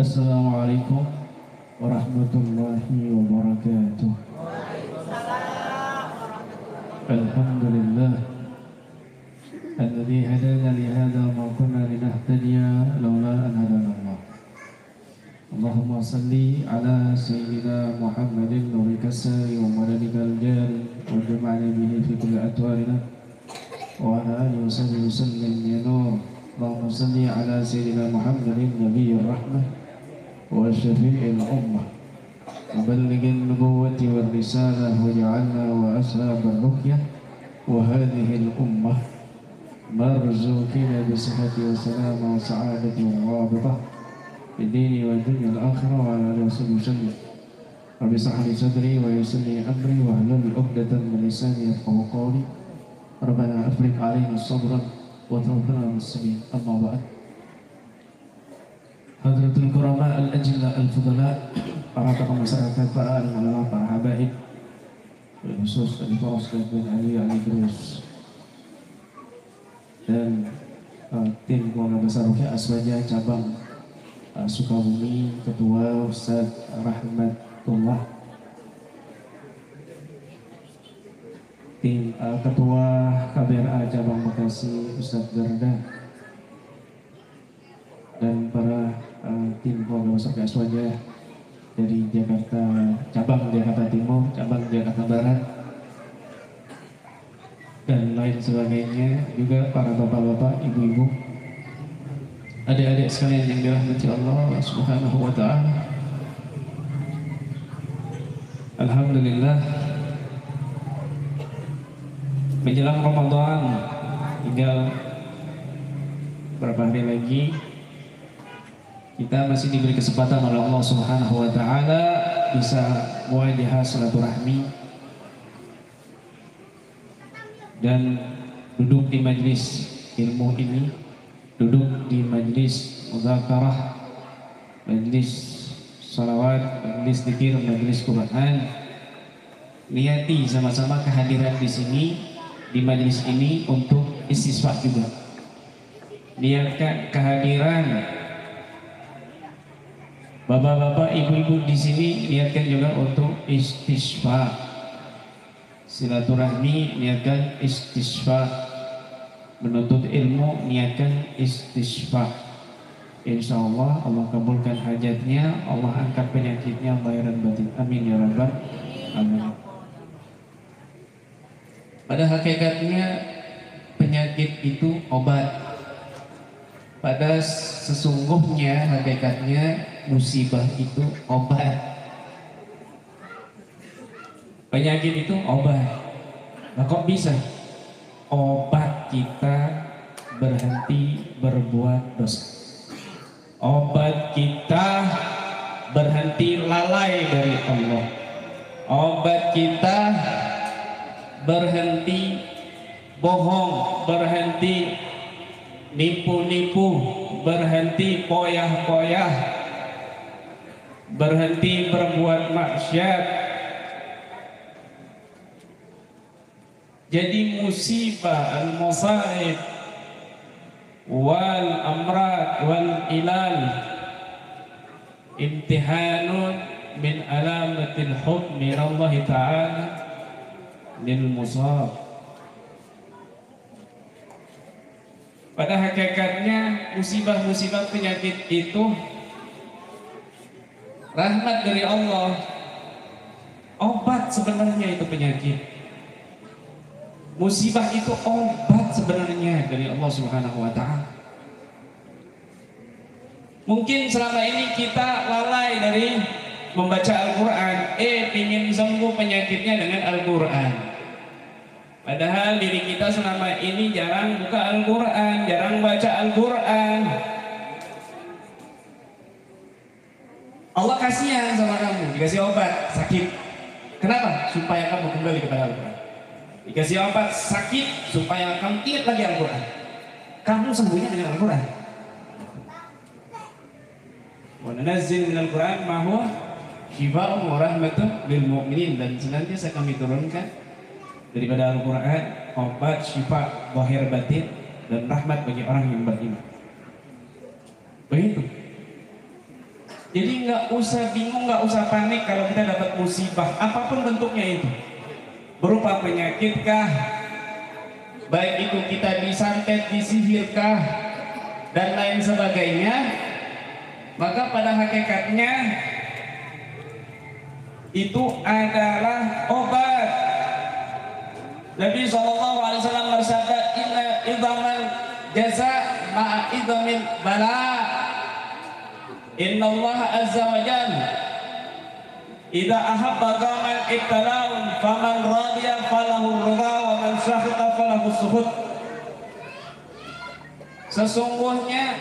Assalamualaikum warahmatullahi wabarakatuh. Alhamdulillah alladzi hadana li hadza ma kunna linahtadiya laula an hadana Allah. Allahumma salli ala sayyidina Muhammadin nuril kasri wa madadikal jari wa jama'na bihi fi kulli atwarina wa ala alihi wa sahbihi wasallim ya nur. Allahumma salli ala sayyidina Muhammadin nabiyyir rahmah wa syafi'il ummah wa ballighil nubuwwati war risalah waj'alna wa ashabal ruqyah wa hadhihi al ummah marzuqina bi sihhati wa salama wa sa'adati wa rabitah fid dini wad dunya al akhirah wa ala alihi wa sallam. Rabbi shrah li sadri wa yassir li amri wa hlul 'uqdatam min lisani yafqahu qawli. Rabbana afriq 'alaina sabran wa tawaffana muslimin. Amma ba'd. Hadratul Kurama al-Ajilla al-Fudala, para tokoh masyarakat, para ulama, para habaib, khusus dari Poros bin Ali Al-Idrus dan tim keluarga besar Ruqyah Aswaja cabang Sukabumi, Ketua Ustaz Rahmatullah, tim Ketua KBRA cabang Bekasi Ustaz Garda, dan para tim keluarga besar Aswaja dari Jakarta, cabang Jakarta Timur, cabang Jakarta Barat, dan lain sebagainya, juga para bapak-bapak, ibu-ibu, adik-adik sekalian yang dirahmati Allah Subhanahu wa ta'ala. Alhamdulillah, menjelang Ramadan tinggal berapa hari lagi, kita masih diberi kesempatan oleh Allah Subhanahu wa ta'ala bisa muwajahah silaturahmi dan duduk di majlis ilmu ini, duduk di majlis muzakarah, majlis salawat, majlis dzikir, majlis Quran. Niati sama-sama kehadiran di sini, di majlis ini untuk istisqa juga. Niatkan kehadiran bapak-bapak, ibu-ibu di sini, niatkan juga untuk istisqa. Silaturahmi, niatkan istisqa. Menuntut ilmu, niatkan istisqa. Insya Allah, Allah kabulkan hajatnya, Allah angkat penyakitnya lahir dan batin. Amin ya rabbal alamin. Pada hakikatnya penyakit itu obat. Pada sesungguhnya hakikatnya musibah itu obat. Penyakit itu obat. Nah, kok bisa? Obat kita berhenti berbuat dosa. Obat kita berhenti lalai dari Allah. Obat kita berhenti bohong, berhenti nipu-nipu, berhenti poyah-poyah, berhenti berbuat maksiat. Jadi musibah, al-musaib, wal amrad, wal ilal, imtihanun min alamatil hukmi Allah Ta'ala lil musab. Pada hakikatnya musibah-musibah penyakit itu rahmat dari Allah. Obat sebenarnya itu penyakit. Musibah itu obat sebenarnya dari Allah Subhanahu wa ta'ala. Mungkin selama ini kita lalai dari membaca Al-Quran. Ingin sembuh penyakitnya dengan Al-Quran. Padahal diri kita selama ini jarang buka Al-Quran, jarang baca Al-Quran. Allah kasihan sama kamu, dikasih obat sakit. Kenapa? Supaya kamu kembali kepada Al-Quran. Dikasih obat sakit supaya kamu ingat lagi Al-Quran. Kamu sembuhnya dengan Al-Quran. Wa nanazzil minal Quran ma huwa syifaa'un wa rahmatun lil mu'minin, dan senantiasa kami turunkan daripada Al-Quran obat syifa zahir batin dan rahmat bagi orang yang beriman. Begitu. Jadi nggak usah bingung, nggak usah panik kalau kita dapat musibah, apapun bentuknya itu. Berupa penyakit kah, baik itu kita disantet, disihir kah, dan lain sebagainya, maka pada hakikatnya itu adalah obat. Nabi SAW bersabda, inna idhamal jaza ma'a idhamil bala. Inna Allah azza wa jalla idza ahabba qauman ibtalahum faman radiya falahu ridha wa man sakhata falahu sukhut. Sesungguhnya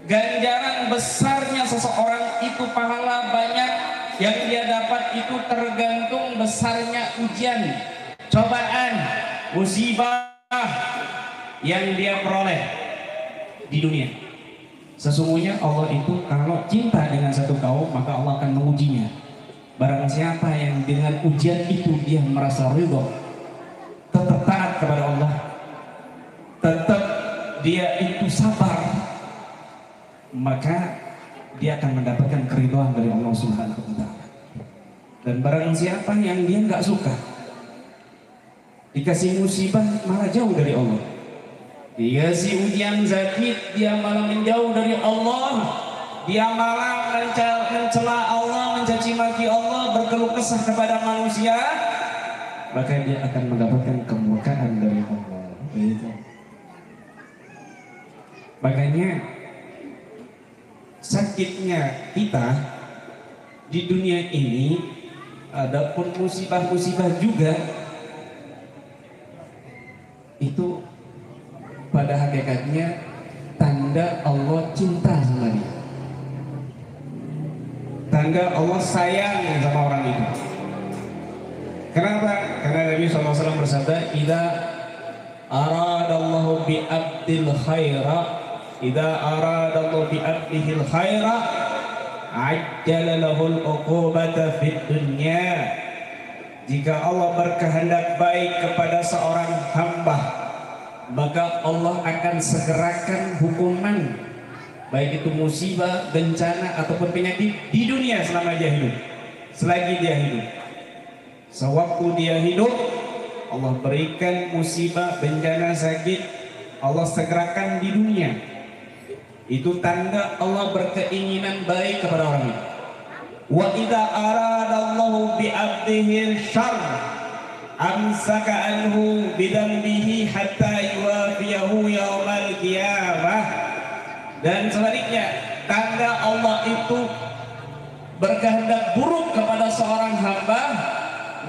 ganjaran besarnya seseorang itu, pahala banyak yang dia dapat itu tergantung besarnya ujian, cobaan, musibah yang dia peroleh di dunia. Sesungguhnya Allah itu kalau cinta dengan satu kaum, maka Allah akan mengujinya. Barang siapa yang dengan ujian itu dia merasa ridho, tetap taat kepada Allah, tetap dia itu sabar, maka dia akan mendapatkan keridhaan dari Allah Subhanahu wa Ta'ala. Dan barang siapa yang dia nggak suka, dikasih musibah malah jauh dari Allah, dikasih ujian sakit dia malah menjauh dari Allah, dia malah mencela Allah, mencaci maki Allah, berkeluh kesah kepada manusia, maka dia akan mendapatkan kemurkaan dari Allah. Begitu. Makanya sakitnya kita di dunia ini, adapun musibah-musibah juga itu pada hakikatnya tanda Allah cinta sama dia, tanda Allah sayang sama orang itu. Kenapa? Karena Nabi SAW bersabda, idza aradallahu bi abdil khaira, idza aradallahu bi abdihil khaira ajjala lahul uqubata fid dunya. Jika Allah berkehendak baik kepada seorang hamba, maka Allah akan segerakan hukuman, baik itu musibah, bencana ataupun penyakit di dunia selama dia hidup. Selagi dia hidup, sewaktu dia hidup, Allah berikan musibah, bencana, sakit, Allah segerakan di dunia. Itu tanda Allah berkeinginan baik kepada orang itu. Wa idza aradallahu bi 'abdihi syarr amsaka anhu bidambihi hatta yuwafiyahu yaumal qiyamah. Dan sebaliknya, tanda Allah itu berkehendak buruk kepada seorang hamba,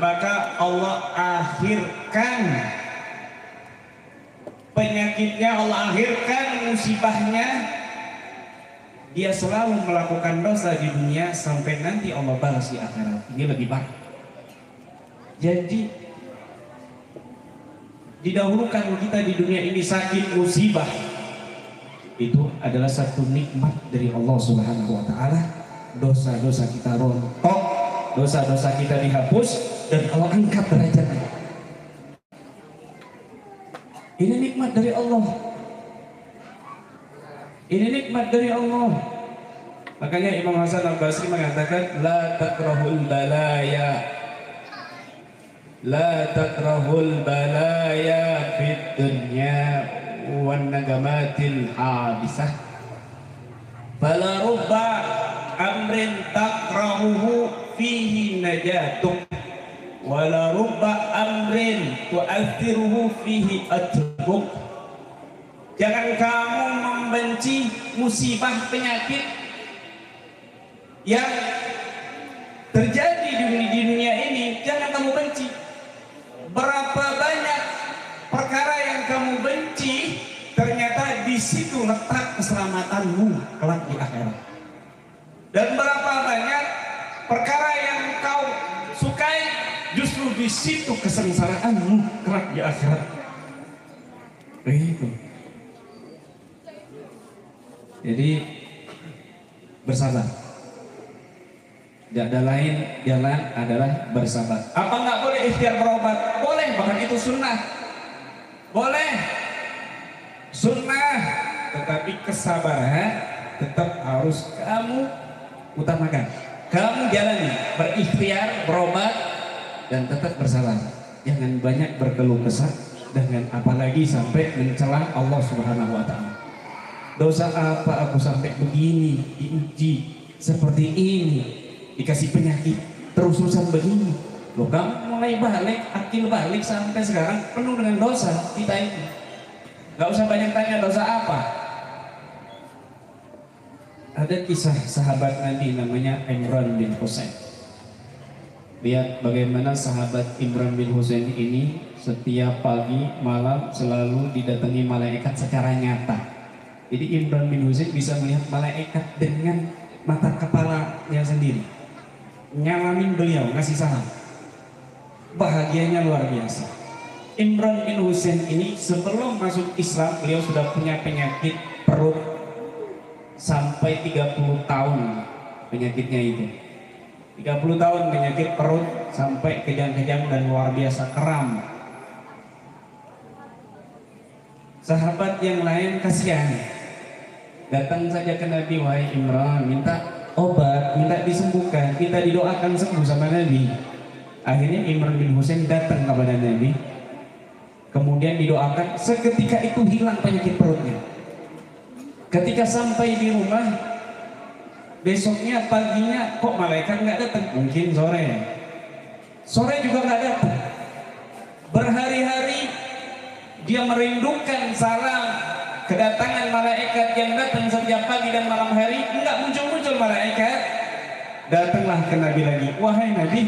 maka Allah akhirkan penyakitnya, Allah akhirkan musibahnya. Dia selalu melakukan dosa di dunia sampai nanti Allah balas di akhirat. Ini lebih parah. Jadi didahulukan kita di dunia ini sakit musibah, itu adalah satu nikmat dari Allah Subhanahu wa Ta'ala. Dosa-dosa kita rontok, dosa-dosa kita dihapus, dan Allah angkat derajatnya. Ini nikmat dari Allah. Ini nikmat dari Allah. Makanya Imam Hasan Al-Basri mengatakan, la takrahul balaya, la takrahul balaya fid dunya wan nagamatil habisah. Fala rubba amrin takrahuhu fihi najatuk, wala rubba amrin tu'athiruhu fihi atruk. Jangan kamu membenci musibah, penyakit yang terjadi di dunia ini. Jangan kamu benci. Berapa banyak perkara yang kamu benci, ternyata di situ letak keselamatanmu kelak di akhirat. Dan berapa banyak perkara yang kau sukai, justru di situ kesengsaraanmu kelak di akhirat. Begitu. Jadi bersabar. Tidak ada lain jalan adalah bersabar. Apa nggak boleh ikhtiar berobat? Boleh, bahkan itu sunnah. Boleh, sunnah. Tetapi kesabaran tetap harus kamu utamakan. Kamu jalani, berikhtiar, berobat, dan tetap bersabar. Jangan banyak berkeluh kesah dengan apalagi sampai mencela Allah Subhanahu wa taala. Dosa apa aku sampai begini diuji seperti ini, dikasih penyakit terus-terusan begini. Loh, kamu mulai balik, akil balik sampai sekarang penuh dengan dosa kita ini. Gak usah banyak tanya dosa apa. Ada kisah sahabat Nabi namanya Imran bin Husain. Lihat bagaimana sahabat Imran bin Husain ini setiap pagi malam selalu didatangi malaikat secara nyata. Jadi Imran bin Husain bisa melihat malaikat dengan mata kepalanya sendiri. Nyalamin beliau, ngasih salam. Bahagianya luar biasa. Imran bin Husain ini sebelum masuk Islam beliau sudah punya penyakit perut sampai 30 tahun penyakitnya itu. 30 tahun penyakit perut sampai kejang-kejang dan luar biasa kram. Sahabat yang lain kasihan, datang saja ke Nabi, wahai Imran, minta obat, minta disembuhkan, minta didoakan sembuh sama Nabi. Akhirnya Imran bin Husain datang kepada Nabi, kemudian didoakan, seketika itu hilang penyakit perutnya. Ketika sampai di rumah, besoknya paginya kok malaikat nggak datang? Mungkin sore. Sore juga nggak datang. Berhari-hari dia merindukan salam kedatangan malaikat yang datang setiap pagi dan malam hari. Nggak muncul-muncul malaikat. Datanglah ke Nabi lagi. Wahai Nabi,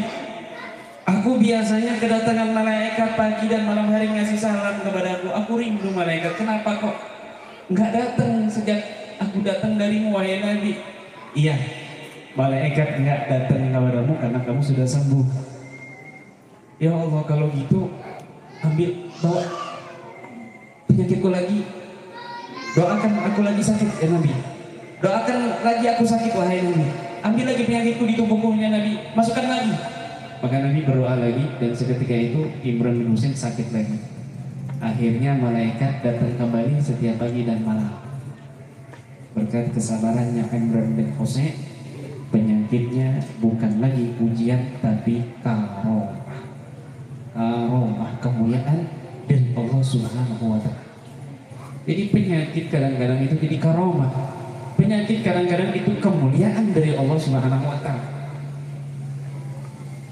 aku biasanya kedatangan malaikat pagi dan malam hari ngasih salam kepada aku. Aku rindu malaikat. Kenapa kok nggak datang sejak aku datang darimu, wahai Nabi? Iya, malaikat nggak datang kepadamu karena kamu sudah sembuh. Ya Allah, kalau gitu ambil bawa penyakitku lagi, doakan aku lagi sakit ya Nabi, doakan lagi aku sakit wahai Nabi, ambil lagi penyakitku di tubuhku ya Nabi, masukkan lagi. Maka Nabi berdoa lagi dan seketika itu Imran bin Husain sakit lagi. Akhirnya malaikat datang kembali setiap pagi dan malam. Berkat kesabarannya Imran bin Husain, penyakitnya bukan lagi ujian tapi karomah. Karomah, kemuliaan dari Allah Subhanahu wa taala. Jadi penyakit kadang-kadang itu jadi karomah. Penyakit kadang-kadang itu kemuliaan dari Allah Subhanahu wa taala.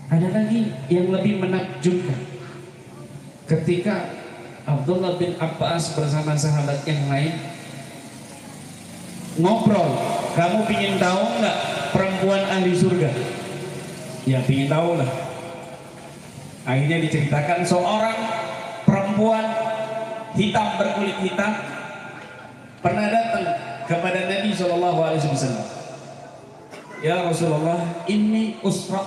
Ada lagi yang lebih menakjubkan. Ketika Abdullah bin Abbas bersama sahabat yang lain ngobrol, kamu pingin tahu nggak perempuan ahli surga? Ya pingin tahu lah. Akhirnya diceritakan seorang perempuan hitam berkulit hitam pernah datang kepada Nabi SAW. Ya Rasulullah, inni usra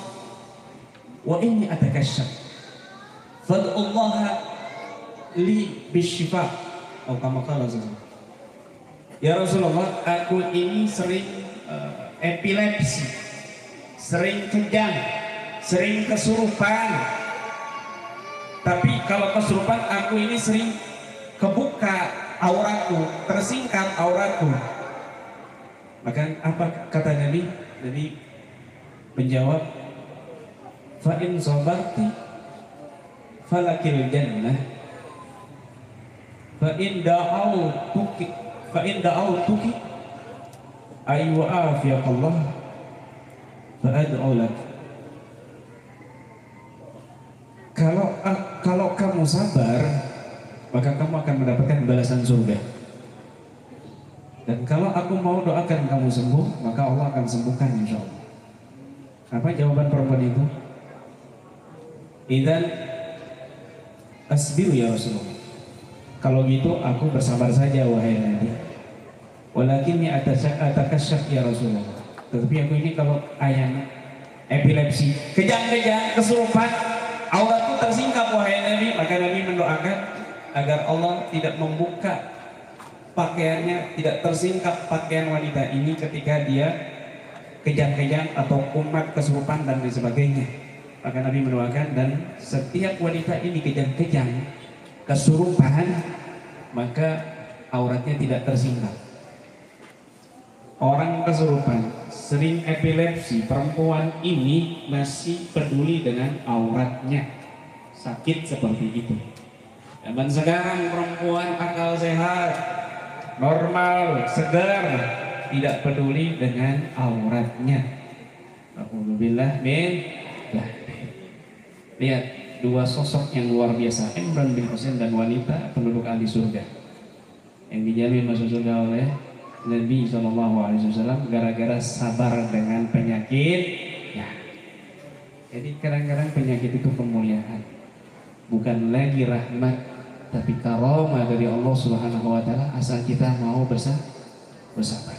wa inni atakasyaf, fad'ullaha li bisyifa. Oh, kamu kalah. Ya Rasulullah, aku ini sering epilepsi, sering kejang, sering kesurupan. Tapi kalau kesurupan aku ini sering kebuka auratku, tersingkap auratku. Maka apa kata Nabi? Nabi menjawab, fa in sabarti falakil jannah, fa in da'autuki ay wa afiyallah fa ad'u lak. Kalau kamu sabar, maka kamu akan mendapatkan balasan surga. Dan kalau aku mau doakan kamu sembuh, maka Allah akan sembuhkan insyaallah. Apa jawaban perempuan itu? Idzan asbiru ya Rasulullah. Kalau gitu aku bersabar saja wahai Nabi. Walakinni atakasyaf ya Rasulullah. Tetapi aku ini kalau ayam epilepsi, kejang-kejang, kesurupan, auratku tersingkap wahai Nabi. Maka Nabi mendoakan agar Allah tidak membuka pakaiannya, tidak tersingkap pakaian wanita ini ketika dia kejang-kejang atau kumat, kesurupan dan lain sebagainya. Maka Nabi mendoakan, dan setiap wanita ini kejang-kejang, kesurupan, maka auratnya tidak tersingkap. orang kesurupan, sering epilepsi, perempuan ini masih peduli dengan auratnya, sakit seperti itu. Zaman sekarang perempuan akal sehat, normal, segar, tidak peduli dengan auratnya. Alhamdulillah min. Lihat dua sosok yang luar biasa, Imran bin Husain dan wanita penduduk ahli surga yang dijamin masuk surga oleh Nabi SAW gara-gara sabar dengan penyakit. Ya. Jadi kadang-kadang penyakit itu kemuliaan, bukan lagi rahmat, tapi karomah dari Allah Subhanahu Wa Taala asal kita mau bersabar.